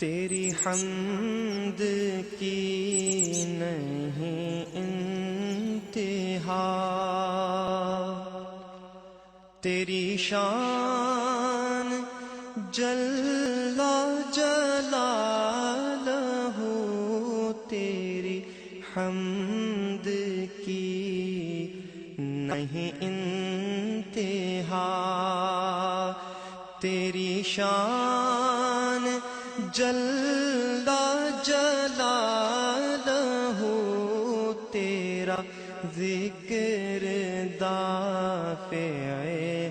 تیری حمد کی نہیں انتہا، تیری شان جل جلالہ، تیری حمد کی نہیں انتہا، تیری شان جل جلالہ، تیرا ذکر دافع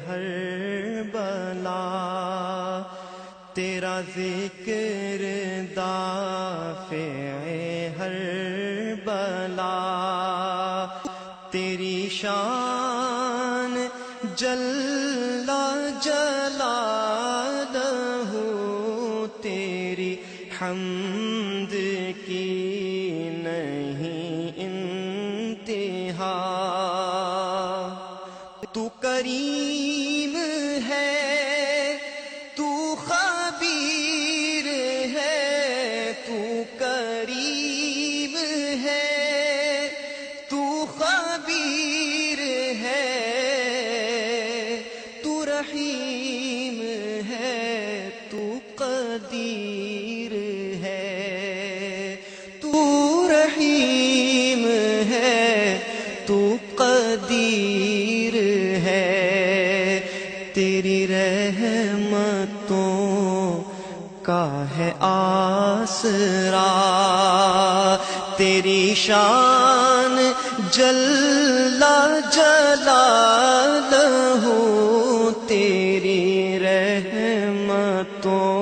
ہر بلا، تیرا ذکر دافع ہر بلا، تیری شان جل جلالہ، تیری حمد کی نہیں انتہا، تو کریم ہے، تو خبیر ہے، تو کریم ہے، تو خبیر ہے، تو رحیم ہے، تو قدیر ہے، تو رحیم ہے، تو قدیر ہے، تیری رحمتوں کا ہے آسرا، تیری شان جل جلالہ، تیری رحمتوں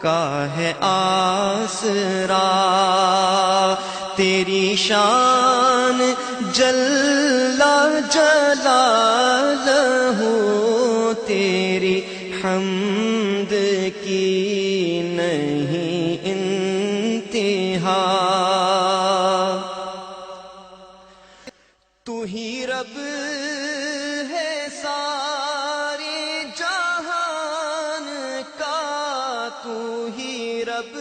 کا ہے آسرا، تیری شان جل جلالہ، تیری حمد کی نہیں انتہا، تو ہی رب ہے سارے جہان کا، تو ہی رب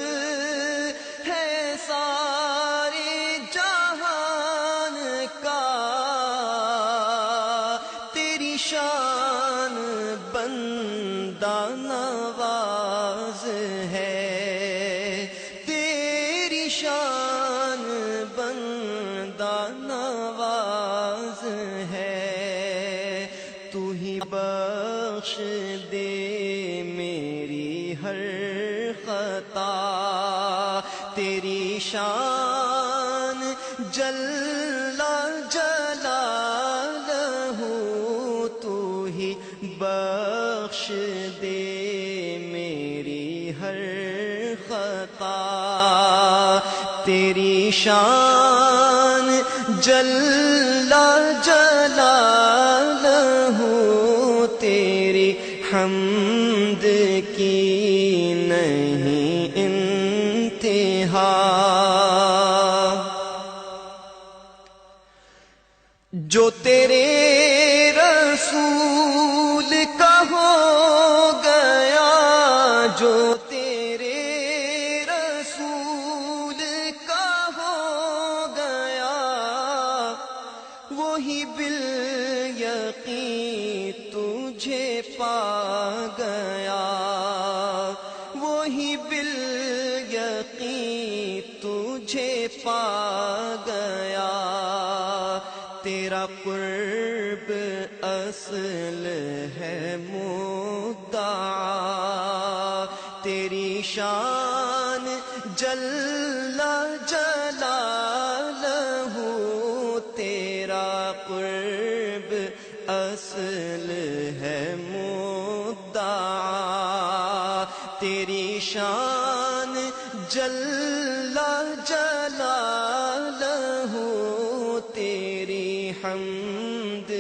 ہے سارے جہان کا، تیری شان بندہ نواز ہے، تیری شان بندہ نواز ہے، تو ہی بخش دے میری ہر خطا، تیری شان جل جلالہ، تو ہی بخش دے میری ہر خطا، تیری شان جل جلالہ، تیری حمد کی نہیں انتہا، جو تیرے رسول کا ہو گیا، جو تیرے رسول کا ہو گیا، وہی بالیقین تجھے پا گیا، وہی بالیقین تجھے پا گیا، تیرا قرب اصل ہے مدعا، تیری شان جل جلالہ، تیرا قرب اصل ہے مدعا، تیری شان جل جلالہ، تیری حمد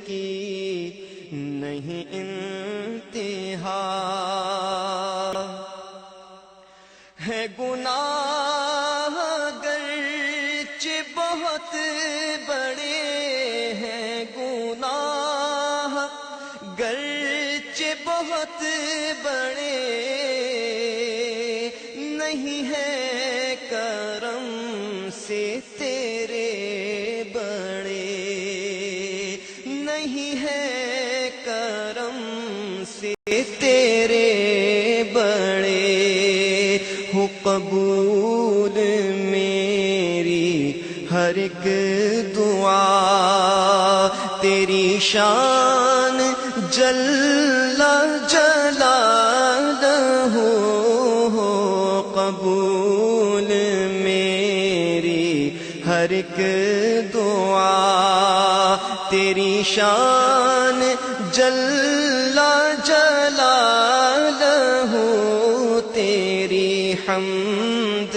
کی نہیں انتہا، ہے گناہ گرچہ بہت بڑے ہیں، گناہ گرچہ بہت بڑے، نہیں ہے کرم سے تیرے بڑے، نہیں ہے کرم سے تیرے بڑے، ہو قبول میری ہر ایک دعا، تیری شان جل جلالہ، ہو قبول میری ہر ایک دعا، تیری شان جل جلالہ، تیری حمد